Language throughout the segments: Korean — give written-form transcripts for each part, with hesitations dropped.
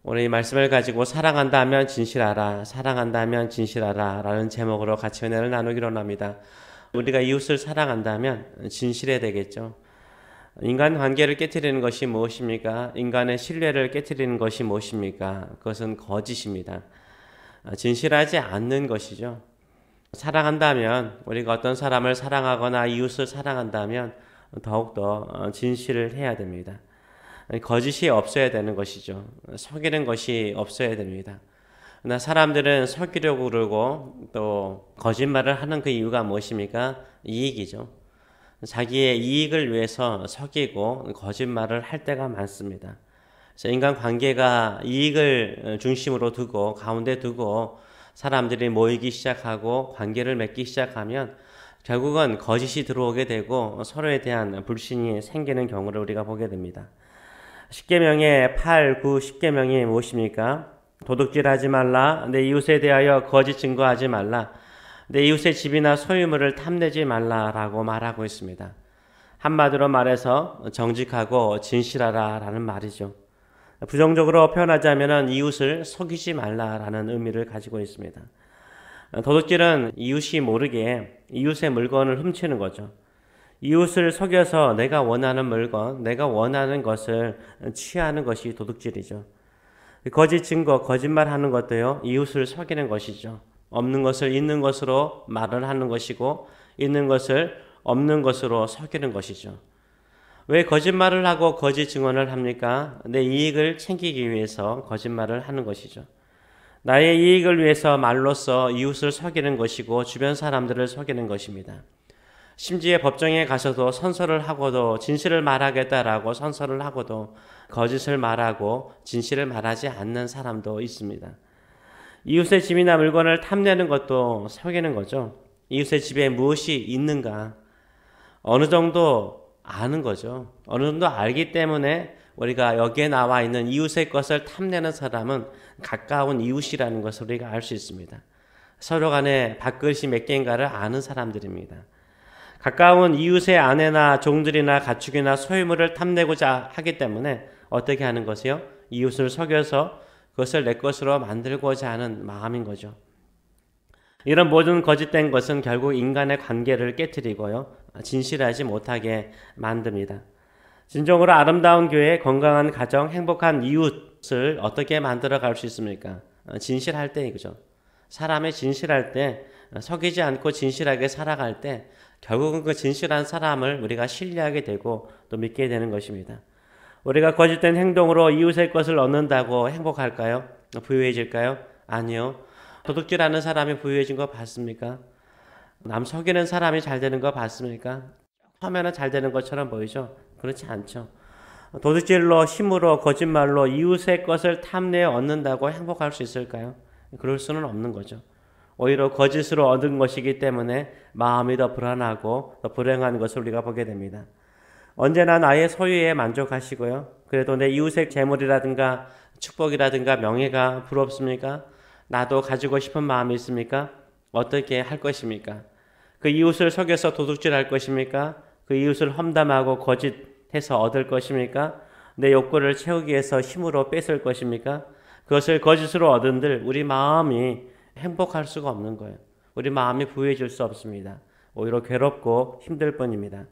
오늘 이 말씀을 가지고 사랑한다면 진실하라, 사랑한다면 진실하라 라는 제목으로 같이 은혜를 나누기로 합니다. 우리가 이웃을 사랑한다면 진실해야 되겠죠. 인간 관계를 깨트리는 것이 무엇입니까? 인간의 신뢰를 깨트리는 것이 무엇입니까? 그것은 거짓입니다. 진실하지 않는 것이죠. 사랑한다면, 우리가 어떤 사람을 사랑하거나 이웃을 사랑한다면 더욱더 진실을 해야 됩니다. 거짓이 없어야 되는 것이죠. 속이는 것이 없어야 됩니다. 그러나 사람들은 속이려고 그러고 또 거짓말을 하는 그 이유가 무엇입니까? 이익이죠. 자기의 이익을 위해서 속이고 거짓말을 할 때가 많습니다. 그래서 인간 관계가 이익을 중심으로 두고 가운데 두고 사람들이 모이기 시작하고 관계를 맺기 시작하면 결국은 거짓이 들어오게 되고 서로에 대한 불신이 생기는 경우를 우리가 보게 됩니다. 십계명의 8, 9, 십계명이 무엇입니까? 도둑질하지 말라. 내 이웃에 대하여 거짓 증거하지 말라. 내 이웃의 집이나 소유물을 탐내지 말라라고 말하고 있습니다. 한마디로 말해서 정직하고 진실하라라는 말이죠. 부정적으로 표현하자면 이웃을 속이지 말라라는 의미를 가지고 있습니다. 도둑질은 이웃이 모르게 이웃의 물건을 훔치는 거죠. 이웃을 속여서 내가 원하는 물건, 내가 원하는 것을 취하는 것이 도둑질이죠. 거짓 증거, 거짓말하는 것도요, 이웃을 속이는 것이죠. 없는 것을 있는 것으로 말을 하는 것이고 있는 것을 없는 것으로 속이는 것이죠. 왜 거짓말을 하고 거짓 증언을 합니까? 내 이익을 챙기기 위해서 거짓말을 하는 것이죠. 나의 이익을 위해서 말로써 이웃을 속이는 것이고 주변 사람들을 속이는 것입니다. 심지어 법정에 가서도 선서를 하고도 진실을 말하겠다라고 선서를 하고도 거짓을 말하고 진실을 말하지 않는 사람도 있습니다. 이웃의 집이나 물건을 탐내는 것도 속이는 거죠. 이웃의 집에 무엇이 있는가 어느 정도 아는 거죠. 어느 정도 알기 때문에 우리가 여기에 나와 있는 이웃의 것을 탐내는 사람은 가까운 이웃이라는 것을 우리가 알 수 있습니다. 서로 간에 밥그릇이 몇 개인가를 아는 사람들입니다. 가까운 이웃의 아내나 종들이나 가축이나 소유물을 탐내고자 하기 때문에 어떻게 하는 것이요? 이웃을 속여서 그것을 내 것으로 만들고자 하는 마음인 거죠. 이런 모든 거짓된 것은 결국 인간의 관계를 깨트리고요. 진실하지 못하게 만듭니다. 진정으로 아름다운 교회, 건강한 가정, 행복한 이웃을 어떻게 만들어 갈 수 있습니까? 진실할 때 이거죠. 사람이 진실할 때, 속이지 않고 진실하게 살아갈 때 결국은 그 진실한 사람을 우리가 신뢰하게 되고 또 믿게 되는 것입니다. 우리가 거짓된 행동으로 이웃의 것을 얻는다고 행복할까요? 부유해질까요? 아니요. 도둑질하는 사람이 부유해진 거 봤습니까? 남 속이는 사람이 잘 되는 거 봤습니까? 처음에는 잘 되는 것처럼 보이죠? 그렇지 않죠. 도둑질로, 힘으로, 거짓말로 이웃의 것을 탐내어 얻는다고 행복할 수 있을까요? 그럴 수는 없는 거죠. 오히려 거짓으로 얻은 것이기 때문에 마음이 더 불안하고 더 불행한 것을 우리가 보게 됩니다. 언제나 나의 소유에 만족하시고요. 그래도 내 이웃의 재물이라든가 축복이라든가 명예가 부럽습니까? 나도 가지고 싶은 마음이 있습니까? 어떻게 할 것입니까? 그 이웃을 속여서 도둑질할 것입니까? 그 이웃을 험담하고 거짓해서 얻을 것입니까? 내 욕구를 채우기 위해서 힘으로 뺏을 것입니까? 그것을 거짓으로 얻은들 우리 마음이 행복할 수가 없는 거예요. 우리 마음이 부유해질 수 없습니다. 오히려 괴롭고 힘들 뿐입니다.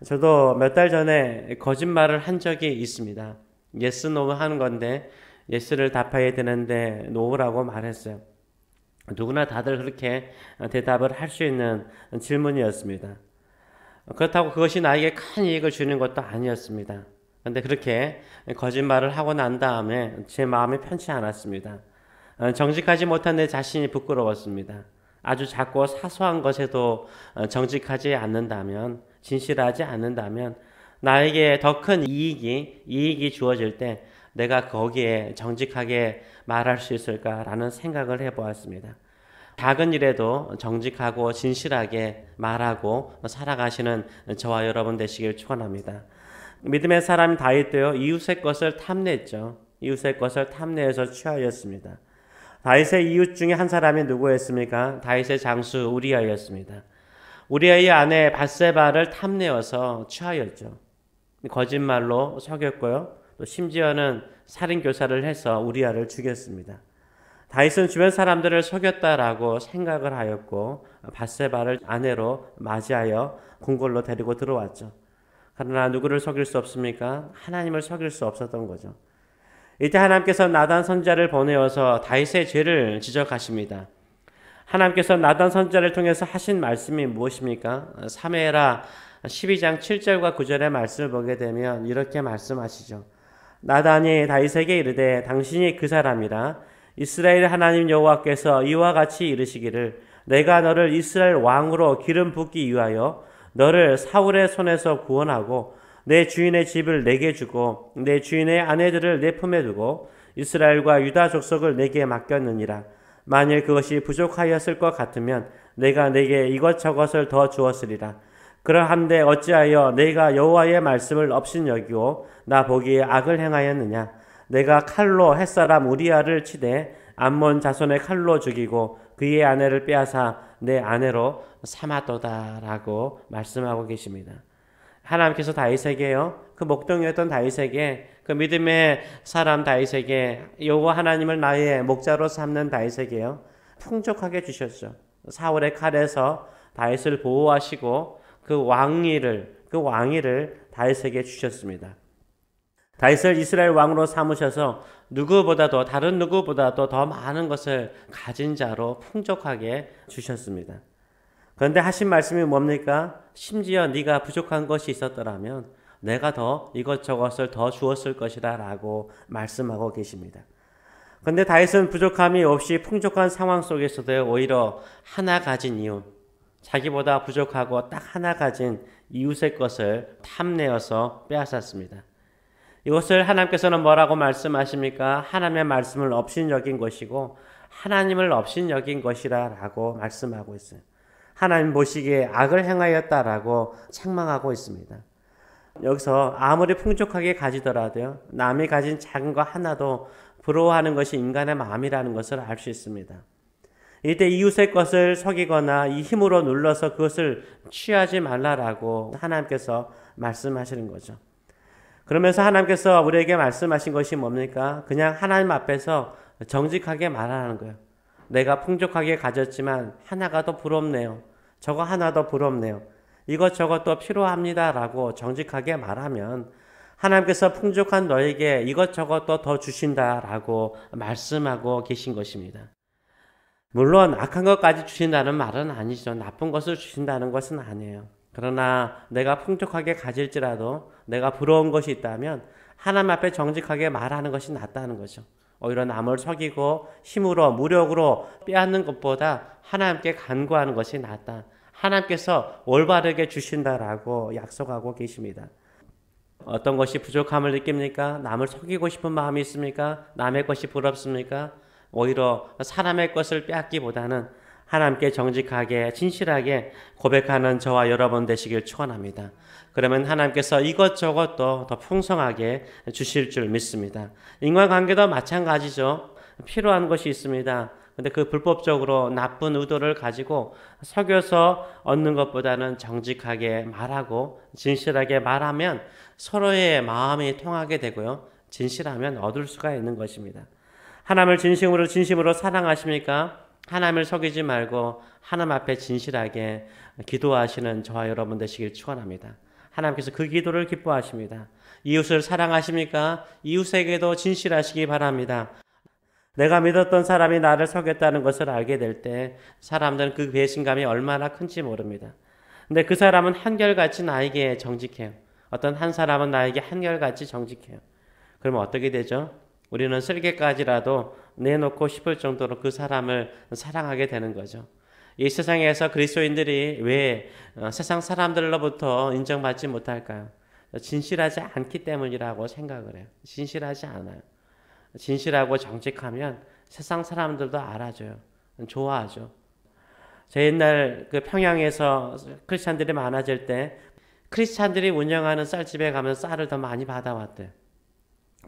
저도 몇 달 전에 거짓말을 한 적이 있습니다. 예스, 노 하는 건데 예스를 답해야 되는데 노라고 말했어요. 누구나 다들 그렇게 대답을 할 수 있는 질문이었습니다. 그렇다고 그것이 나에게 큰 이익을 주는 것도 아니었습니다. 그런데 그렇게 거짓말을 하고 난 다음에 제 마음이 편치 않았습니다. 정직하지 못한 내 자신이 부끄러웠습니다. 아주 작고 사소한 것에도 정직하지 않는다면, 진실하지 않는다면 나에게 더 큰 이익이 주어질 때 내가 거기에 정직하게 말할 수 있을까라는 생각을 해보았습니다. 작은 일에도 정직하고 진실하게 말하고 살아가시는 저와 여러분 되시길 축원합니다. 믿음의 사람 다윗도요, 이웃의 것을 탐냈죠. 이웃의 것을 탐내어서 취하였습니다. 다윗의 이웃 중에 한 사람이 누구였습니까? 다윗의 장수 우리아였습니다. 우리아의 아내 밧세바를 탐내어서 취하였죠. 거짓말로 속였고요. 또 심지어는 살인 교사를 해서 우리아를 죽였습니다. 다윗은 주변 사람들을 속였다라고 생각을 하였고 밧세바를 아내로 맞이하여 궁궐로 데리고 들어왔죠. 그러나 누구를 속일 수 없습니까? 하나님을 속일 수 없었던 거죠. 이때 하나님께서 나단 선지자를 보내어서 다윗의 죄를 지적하십니다. 하나님께서 나단 선지자를 통해서 하신 말씀이 무엇입니까? 사무엘하 12장 7절과 9절의 말씀을 보게 되면 이렇게 말씀하시죠. 나단이 다윗에게 이르되 당신이 그 사람이라 이스라엘 하나님 여호와께서 이와 같이 이르시기를 내가 너를 이스라엘 왕으로 기름 붓기 위하여 너를 사울의 손에서 구원하고 내 주인의 집을 내게 주고 내 주인의 아내들을 내 품에 두고 이스라엘과 유다 족속을 내게 맡겼느니라. 만일 그것이 부족하였을 것 같으면 내가 내게 이것저것을 더 주었으리라. 그러한데 어찌하여 내가 여호와의 말씀을 업신여기고 나 보기에 악을 행하였느냐. 내가 칼로 햇사람 우리아를 치되 암몬 자손의 칼로 죽이고 그의 아내를 빼앗아 내 아내로 삼았도다라고 말씀하고 계십니다. 하나님께서 다윗에게요, 그 목동이었던 다윗에게, 그 믿음의 사람 다윗에게, 여호와 하나님을 나의 목자로 삼는 다윗에게요, 풍족하게 주셨죠. 사울의 칼에서 다윗을 보호하시고 그 왕위를 다윗에게 주셨습니다. 다윗을 이스라엘 왕으로 삼으셔서 다른 누구보다도 더 많은 것을 가진 자로 풍족하게 주셨습니다. 그런데 하신 말씀이 뭡니까? 심지어 네가 부족한 것이 있었더라면 내가 더 이것저것을 더 주었을 것이라 라고 말씀하고 계십니다. 그런데 다윗은 부족함이 없이 풍족한 상황 속에서도 오히려 하나 가진 이웃, 자기보다 부족하고 딱 하나 가진 이웃의 것을 탐내어서 빼앗았습니다. 이것을 하나님께서는 뭐라고 말씀하십니까? 하나님의 말씀을 업신여긴 것이고 하나님을 업신여긴 것이라 라고 말씀하고 있어요. 하나님 보시기에 악을 행하였다라고 책망하고 있습니다. 여기서 아무리 풍족하게 가지더라도요, 남이 가진 작은 거 하나도 부러워하는 것이 인간의 마음이라는 것을 알 수 있습니다. 이때 이웃의 것을 속이거나 이 힘으로 눌러서 그것을 취하지 말라라고 하나님께서 말씀하시는 거죠. 그러면서 하나님께서 우리에게 말씀하신 것이 뭡니까? 그냥 하나님 앞에서 정직하게 말하는 거예요. 내가 풍족하게 가졌지만 하나가 더 부럽네요. 저거 하나 더 부럽네요. 이것저것 필요합니다 라고 정직하게 말하면 하나님께서 풍족한 너에게 이것저것 더 주신다라고 말씀하고 계신 것입니다. 물론 악한 것까지 주신다는 말은 아니죠. 나쁜 것을 주신다는 것은 아니에요. 그러나 내가 풍족하게 가질지라도 내가 부러운 것이 있다면 하나님 앞에 정직하게 말하는 것이 낫다는 거죠. 오히려 남을 속이고 힘으로 무력으로 빼앗는 것보다 하나님께 간구하는 것이 낫다. 하나님께서 올바르게 주신다라고 약속하고 계십니다. 어떤 것이 부족함을 느낍니까? 남을 속이고 싶은 마음이 있습니까? 남의 것이 부럽습니까? 오히려 사람의 것을 빼앗기보다는 하나님께 정직하게 진실하게 고백하는 저와 여러분 되시길 축원합니다. 그러면 하나님께서 이것저것도 더 풍성하게 주실 줄 믿습니다. 인간관계도 마찬가지죠. 필요한 것이 있습니다. 근데 그 불법적으로 나쁜 의도를 가지고 속여서 얻는 것보다는 정직하게 말하고 진실하게 말하면 서로의 마음이 통하게 되고요. 진실하면 얻을 수가 있는 것입니다. 하나님을 진심으로 사랑하십니까? 하나님을 속이지 말고 하나님 앞에 진실하게 기도하시는 저와 여러분 되시길 축원합니다. 하나님께서 그 기도를 기뻐하십니다. 이웃을 사랑하십니까? 이웃에게도 진실하시기 바랍니다. 내가 믿었던 사람이 나를 속였다는 것을 알게 될 때 사람들은 그 배신감이 얼마나 큰지 모릅니다. 근데 그 사람은 한결같이 나에게 정직해요. 어떤 한 사람은 나에게 한결같이 정직해요. 그러면 어떻게 되죠? 우리는 쓸개까지라도 내놓고 싶을 정도로 그 사람을 사랑하게 되는 거죠. 이 세상에서 그리스도인들이 왜 세상 사람들로부터 인정받지 못할까요? 진실하지 않기 때문이라고 생각을 해요. 진실하지 않아요. 진실하고 정직하면 세상 사람들도 알아줘요. 좋아하죠. 저 옛날 그 평양에서 크리스찬들이 많아질 때 크리스찬들이 운영하는 쌀집에 가면 쌀을 더 많이 받아왔대요.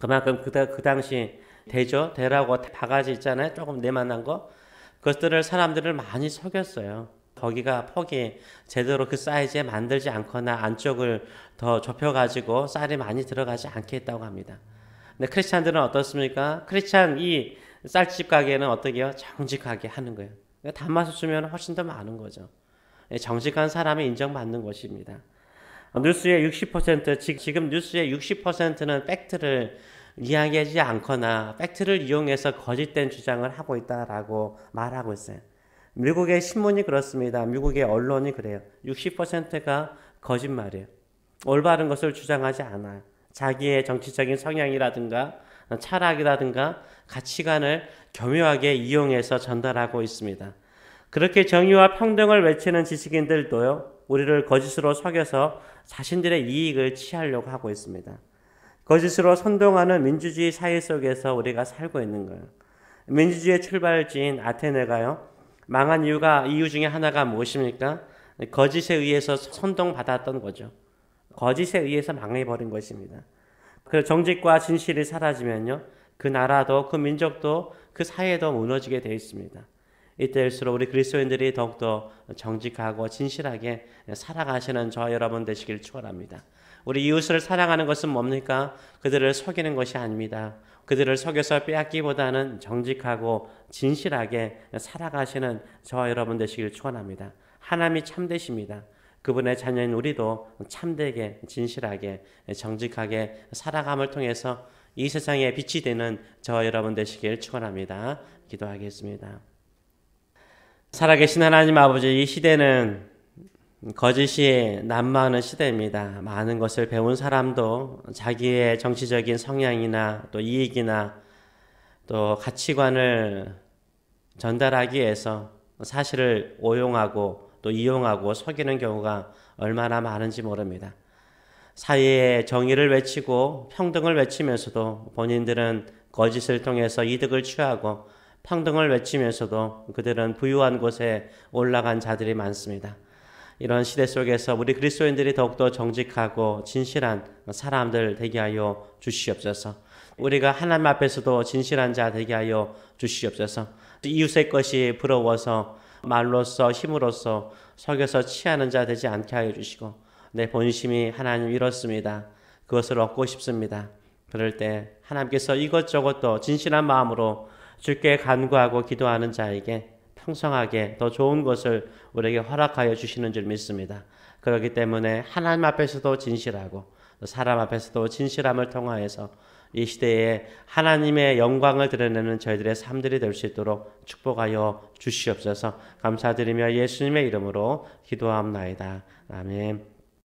그만큼 그 당시 대라고 바가지 있잖아요. 조금 내만한 거. 그것들을 사람들을 많이 속였어요. 거기가 폭이 제대로 그 사이즈에 만들지 않거나 안쪽을 더 좁혀가지고 쌀이 많이 들어가지 않게 했다고 합니다. 근데 크리스찬들은 어떻습니까? 크리스찬 이 쌀집 가게는 어떻게 해요? 정직하게 하는 거예요. 단맛을 주면 훨씬 더 많은 거죠. 정직한 사람이 인정받는 것입니다. 뉴스의 60%, 지금 뉴스의 60%는 팩트를 이야기하지 않거나 팩트를 이용해서 거짓된 주장을 하고 있다라고 말하고 있어요. 미국의 신문이 그렇습니다. 미국의 언론이 그래요. 60%가 거짓말이에요. 올바른 것을 주장하지 않아요. 자기의 정치적인 성향이라든가 철학이라든가 가치관을 교묘하게 이용해서 전달하고 있습니다. 그렇게 정의와 평등을 외치는 지식인들도요, 우리를 거짓으로 속여서 자신들의 이익을 취하려고 하고 있습니다. 거짓으로 선동하는 민주주의 사회 속에서 우리가 살고 있는 거예요. 민주주의의 출발지인 아테네가요, 망한 이유 중에 하나가 무엇입니까? 거짓에 의해서 선동받았던 거죠. 거짓에 의해서 망해버린 것입니다. 그 정직과 진실이 사라지면요, 그 나라도 그 민족도 그 사회도 무너지게 되어 있습니다. 이때일수록 우리 그리스도인들이 더욱더 정직하고 진실하게 살아가시는 저와 여러분 되시길 축원합니다. 우리 이웃을 사랑하는 것은 뭡니까? 그들을 속이는 것이 아닙니다. 그들을 속여서 빼앗기보다는 정직하고 진실하게 살아가시는 저와 여러분 되시길 축원합니다. 하나님이 참되십니다. 그분의 자녀인 우리도 참되게 진실하게 정직하게 살아감을 통해서 이 세상에 빛이 되는 저와 여러분 되시길 축원합니다. 기도하겠습니다. 살아계신 하나님 아버지, 이 시대는 거짓이 난무하는 시대입니다. 많은 것을 배운 사람도 자기의 정치적인 성향이나 또 이익이나 또 가치관을 전달하기 위해서 사실을 오용하고 또 이용하고 속이는 경우가 얼마나 많은지 모릅니다. 사회의 정의를 외치고 평등을 외치면서도 본인들은 거짓을 통해서 이득을 취하고 평등을 외치면서도 그들은 부유한 곳에 올라간 자들이 많습니다. 이런 시대 속에서 우리 그리스도인들이 더욱더 정직하고 진실한 사람들 되게 하여 주시옵소서. 우리가 하나님 앞에서도 진실한 자 되게 하여 주시옵소서. 이웃의 것이 부러워서 말로써 힘으로써 속여서 취하는 자 되지 않게 하여 주시고, 내 본심이 하나님 이렇습니다. 그것을 얻고 싶습니다. 그럴 때 하나님께서 이것저것 또 진실한 마음으로 주께 간구하고 기도하는 자에게 풍성하게 더 좋은 것을 우리에게 허락하여 주시는 줄 믿습니다. 그렇기 때문에 하나님 앞에서도 진실하고 사람 앞에서도 진실함을 통하여서 이 시대에 하나님의 영광을 드러내는 저희들의 삶들이 될 수 있도록 축복하여 주시옵소서. 감사드리며 예수님의 이름으로 기도합나이다. 아멘.